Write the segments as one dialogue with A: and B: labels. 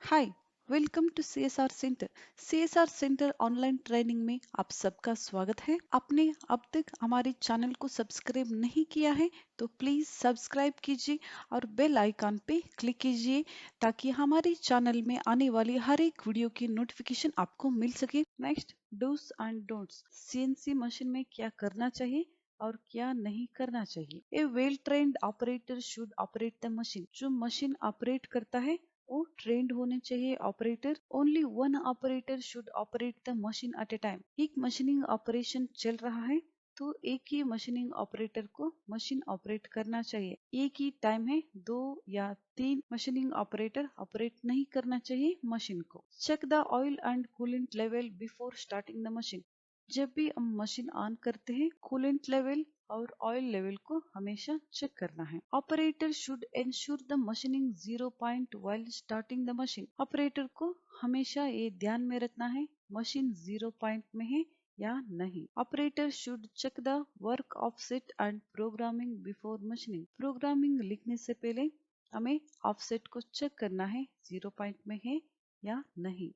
A: Hi, welcome to CSR centre. CSR centre online training में आप सबका स्वागत है। आपने अब तक हमारे चैनल को सब्सक्राइब नहीं किया है तो प्लीज सब्सक्राइब कीजिए और बेल आइकन पे क्लिक कीजिए ताकि हमारे चैनल में आने वाली हर एक वीडियो की नोटिफिकेशन आपको मिल सके। Next, dos and don'ts. CNC machine में क्या करना चाहिए और क्या नहीं करना चाहिए। A well trained operator should operate the machine. जो मशीन ऑपरेट करता है वो ट्रेंड होने चाहिए operator. Only one operator should operate the machine at a time. एक मशीनिंग ऑपरेशन चल रहा है तो एक ही मशीनिंग ऑपरेटर को मशीन ऑपरेट करना चाहिए। एक ही टाइम है, 2 या 3 मशीनिंग ऑपरेटर ऑपरेट नहीं करना चाहिए मशीन को। Check the oil and coolant level before starting the machine. जब भी हम मशीन ऑन करते हैं कूलेंट लेवल और ऑयल लेवल को हमेशा चेक करना है। Operator should ensure the machining 0 point while starting the machine. Operator को हमेशा ये ध्यान में रखना है मशीन 0 पॉइंट में है या नहीं। Operator should check the work offset and programming before machining. Programming लिखने से पहले हमें ऑफसेट को चेक करना है 0 पॉइंट में है या नहीं।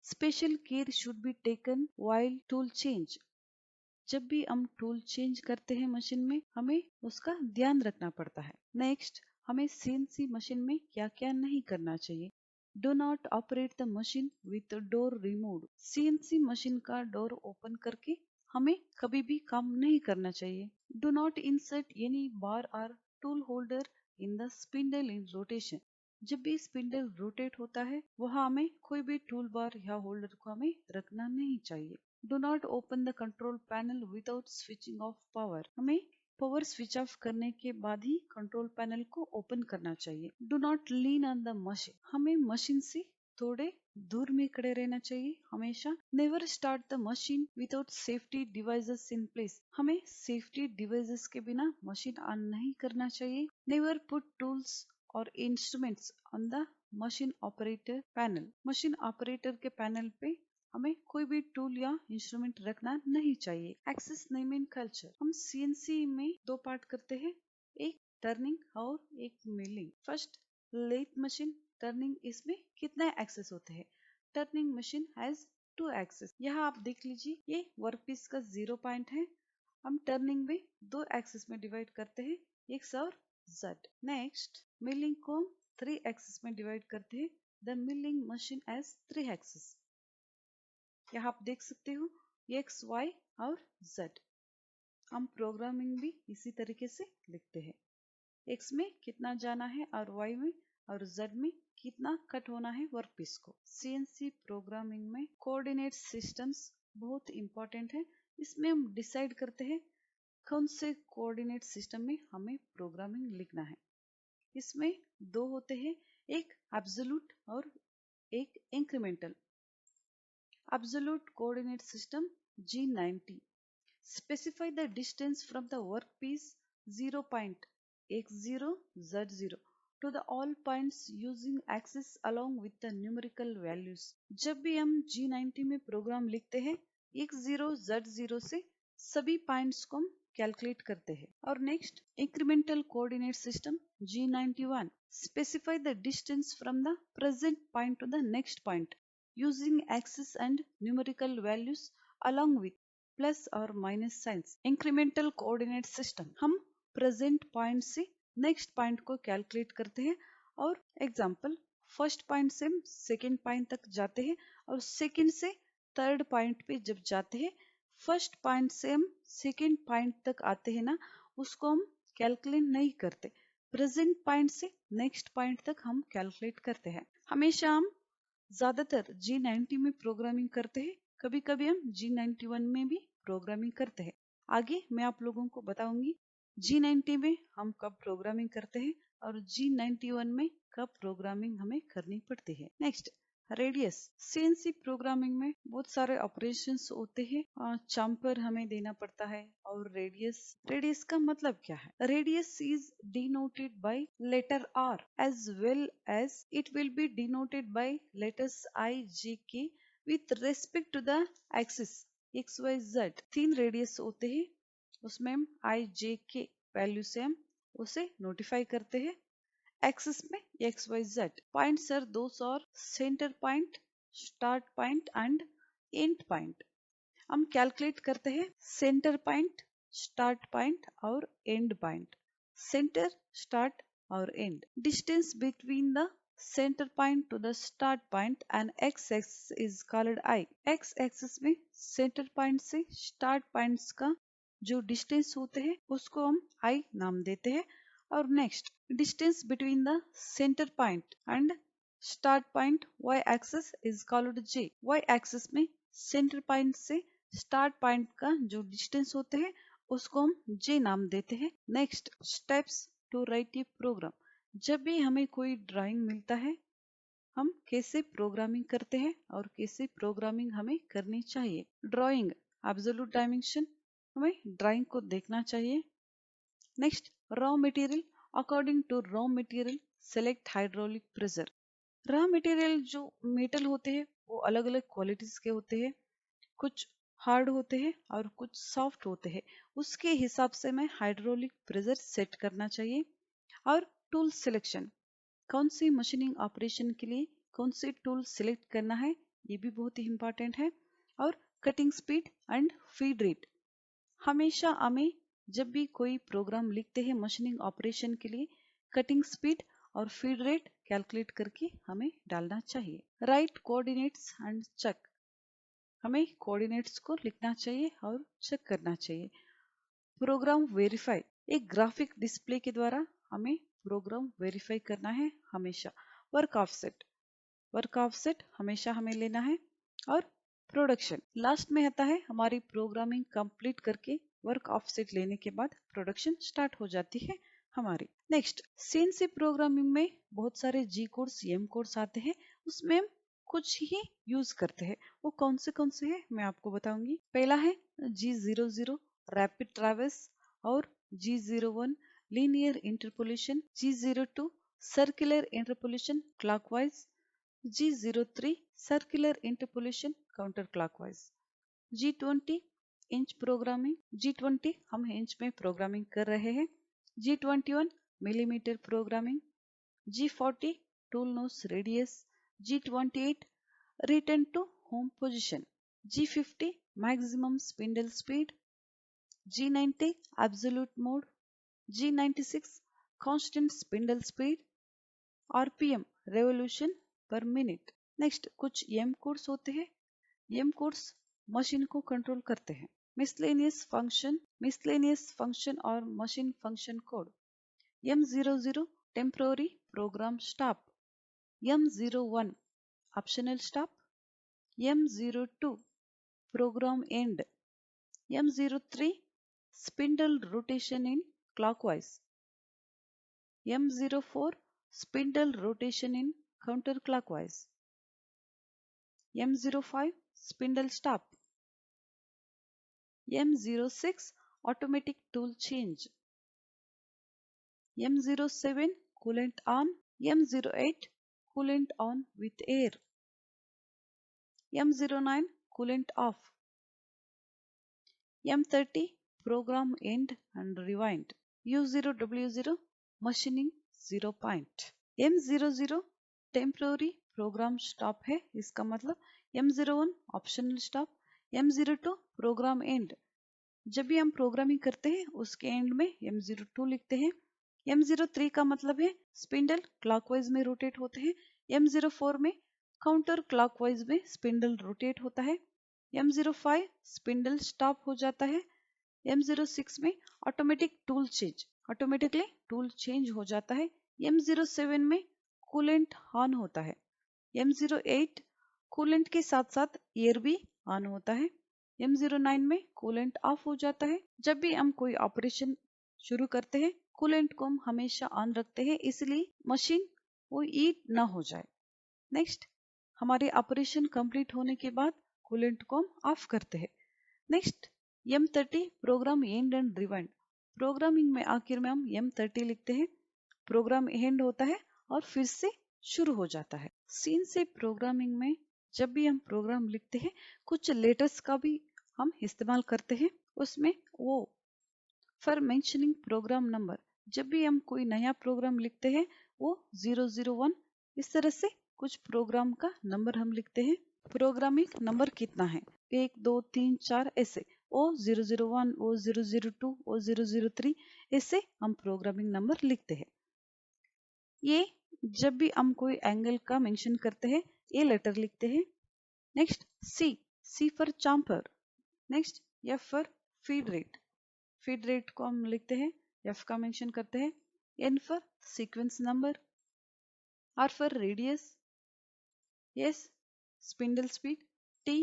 A: Special care should be taken while tool change. जब भी हम टूल चेंज करते हैं मशीन में हमें उसका ध्यान रखना पड़ता है। नेक्स्ट, हमें सीएनसी मशीन में क्या क्या नहीं करना चाहिए। Do not operate the machine with door removed. CNC machine का डोर ओपन करके हमें कभी भी काम नहीं करना चाहिए। डो नॉट इंसर्ट एनी बार और tool holder in the spindle in rotation. जब भी स्पिंडल रोटेट होता है वहां हमें कोई भी टूल बार या होल्डर को हमें रखना नहीं चाहिए। Do not open the control panel without switching off power. हमें पावर स्विच ऑफ करने के बाद ही कंट्रोल पैनल को ओपन करना चाहिए। Do not lean on the machine. हमें मशीन से थोड़े दूर में खड़े रहना चाहिए हमेशा। Never start the machine without safety devices in place. हमें सेफ्टी डिवाइसेस के बिना मशीन ऑन नहीं करना चाहिए। नेवर पुट टूल्स और instruments on the machine operator panel. Machine operator के पैनल पे हमें कोई भी टूल या इंस्ट्रूमेंट रखना नहीं चाहिए। Axes naming culture. हम सीएनसी में 2 पार्ट करते हैं, एक टर्निंग और एक milling. First, lathe machine turning. इसमें कितने एक्सेस होते हैं। Turning machine has 2 axes. यहाँ आप देख लीजिए ये वर्कपीस का 0 पॉइंट है। हम टर्निंग में 2 एक्सेस में डिवाइड करते हैं, एक्स और जेड। नेक्स्ट, मिलिंग को 3 एक्सेस में डिवाइड करते हैं। The milling machine has 3 axes. यहाँ आप देख सकते हो एक्स, वाई और जेड। हम प्रोग्रामिंग भी इसी तरीके से लिखते हैं। एक्स में कितना जाना है और वाई में और जेड में कितना कट होना है वर्कपीस को। सीएनसी प्रोग्रामिंग में कोऑर्डिनेट सिस्टम्स बहुत इंपॉर्टेंट है। इसमें हम डिसाइड करते हैं कौन से कोऑर्डिनेट सिस्टम में हमें प्रोग्रामिंग लिखना है। इसमें 2 होते हैं, एक एब्सोल्यूट और एक incremental. Absolute coordinate system G90. Specify the distance from the workpiece 0 point x0 z0 to the all points using axis along with the numerical values. जब भी हम G90 में प्रोग्राम लिखते हैं x0 z0 से सभी पॉइंट्स को हम कैलकुलेट करते हैं। और next, incremental coordinate system G91. Specify the distance from the present point to the next point using axis and numerical values along with plus or minus signs. Incremental coordinate system. हम present point से next point को calculate करते हैं और example first point से हम second point तक जाते हैं और second से third point पे जब जाते हैं first point से हम second point तक आते हैं ना, उसको हम calculate नहीं करते। present point से next point तक हम calculate करते हैं। हमेशा हम ज्यादातर G90 में प्रोग्रामिंग करते हैं, कभी कभी हम G91 में भी प्रोग्रामिंग करते हैं। आगे मैं आप लोगों को बताऊंगी G90 में हम कब प्रोग्रामिंग करते हैं और G91 में कब प्रोग्रामिंग हमें करनी पड़ती है। Next, radius. सीएनसी प्रोग्रामिंग में बहुत सारे ऑपरेशंस होते हैं, चंपर हमें देना पड़ता है और रेडियस का मतलब क्या है। Radius is denoted by letter R as well as it will be denoted by letters I J K with respect to the axis X Y Z. 3 radius होते हैं, उसमें हम आई जे के वैल्यू से हम उसे नोटिफाई करते हैं। एक्सिस में XYZ। पॉइंट्स आर दोस और centre point, start point and and point. हम कैलकुलेट करते हैं सेंटर पॉइंट, स्टार्ट पॉइंट और एंड पॉइंट। सेंटर, स्टार्ट और and. Distance between the center point to the start point and x-axis is called I। x-axis में center point से start points का जो distance होते हैं उसको हम I नाम देते हैं। और next, distance between the center point and start point y-axis is called J। y-axis में center point से start point का जो distance होते हैं उसको हम J नाम देते हैं। next, steps to write a program। जब भी हमें कोई ड्राइंग मिलता है हम कैसे प्रोग्रामिंग करते हैं और कैसे प्रोग्रामिंग हमें करनी चाहिए। ड्राइंग एब्सोल्यूट डायमेंशन, हमें ड्राइंग को देखना चाहिए। Next, raw material. According to raw material select hydraulic pressure. Raw material जो मेटल होते हैं वो अलग अलग क्वालिटीज के होते हैं, कुछ हार्ड होते हैं और कुछ सॉफ्ट होते हैं। उसके हिसाब से मैं हाइड्रोलिक प्रेशर सेट करना चाहिए। और टूल सिलेक्शन, कौन सी मशीनिंग ऑपरेशन के लिए कौन सी टूल सिलेक्ट करना है ये भी बहुत ही इंपॉर्टेंट है। और cutting speed and feed rate, हमेशा हमें जब भी कोई प्रोग्राम लिखते हैं मशीनिंग ऑपरेशन के लिए कटिंग स्पीड और फीड रेट कैलकुलेट करके हमें डालना चाहिए। राइट कोऑर्डिनेट्स एंड चेक, हमें कोऑर्डिनेट्स को लिखना चाहिए और चेक करना चाहिए। प्रोग्राम वेरीफाई, एक ग्राफिक डिस्प्ले के द्वारा हमें प्रोग्राम वेरीफाई करना है हमेशा। वर्क ऑफसेट, वर्क ऑफसेट हमेशा हमें लेना है। और प्रोडक्शन, लास्ट में आता है हमारी प्रोग्रामिंग कंप्लीट करके वर्क ऑफसेट लेने के बाद प्रोडक्शन स्टार्ट हो जाती है हमारी। नेक्स्ट, सीएनसी प्रोग्रामिंग में बहुत सारे जी कोड्स, एम कोड्स आते हैं, उसमें हम कुछ ही यूज करते हैं। वो कौन से हैं मैं आपको बताऊंगी। पहला है G00 रैपिड ट्रैवर्स और G01 linear interpolation, G02 circular interpolation clockwise, G03 circular interpolation counter clockwise. G20 inch programming, G20 हम इंच में प्रोग्रामिंग कर रहे हैं। G21 millimetre programming, G40 tool nose radius, G28 return to home position, G50 maximum spindle speed, G90 absolute mode, G96 constant spindle speed, RPM revolution per minute. Next, कुछ M codes होते हैं। M codes machine को control करते हैं। Miscellaneous function और machine function code. M00 temporary program stop, M01 optional stop, M02 program end, M03 spindle rotation in clockwise, M04 spindle rotation in counterclockwise, M05 spindle stop, M06 automatic tool change, M07 coolant on, M08 coolant on with air, M09 coolant off, M30 program end and rewind, U0W0 machining 0 point, M00 temporary program stop है, इसका मतलब M01 optional stop, M02 program and. जब भी हम programming करते हैं उसके and में M02 लिखते हैं। M03 का मतलब है स्पिंडल क्लॉकवाइज में रोटेट होते हैं। M04 में काउंटर क्लॉकवाइज में स्पिंडल रोटेट होता है। M05 स्पिंडल स्टॉप हो जाता है। M06 में automatic tool change, automatically tool change हो जाता है। M07 में कूलेंट ऑन होता है। M08 कूलेंट के साथ साथ एयर भी ऑन होता है। M09 में कूलेंट ऑफ हो जाता है। जब भी हम कोई ऑपरेशन शुरू करते हैं कूलेंट को हम हमेशा ऑन रखते हैं, इसलिए मशीन वो हीट ना हो जाए। नेक्स्ट, हमारे ऑपरेशन कंप्लीट होने के बाद कूलेंट को हम ऑफ करते हैं। Next, M30 program end and rewind. Programming में आखिर में हम M30 लिखते हैं, प्रोग्राम एंड होता है और फिर से शुरू हो जाता है। सीन से प्रोग्रामिंग में जब भी हम प्रोग्राम लिखते हैं कुछ लेटर्स का भी हम इस्तेमाल करते हैं। उसमें वो फॉर मेंशनिंग प्रोग्राम नंबर, जब भी हम कोई नया प्रोग्राम लिखते हैं O001। इस तरह से कुछ प्रोग्राम का नंबर हम लिखते हैं। प्रोग्रामिंग नंबर कितना है, 1 2 3 4 ऐसे O001 O002 O003 ऐसे हम प्रोग्रामिंग नंबर लिखते हैं। ये जब भी हम कोई एंगल का मेंशन करते हैं ये लेटर लिखते हैं। Next C for chamfer. Next F for feed rate. Feed rate को हम लिखते हैं, एफ का मेंशन करते हैं। N for sequence number. R for radius. S spindle speed. T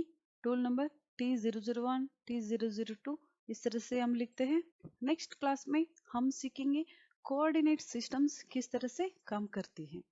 A: tool number T001 T002 इस तरह से हम लिखते हैं। नेक्स्ट क्लास में हम सीखेंगे कोऑर्डिनेट सिस्टम्स किस तरह से काम करती हैं।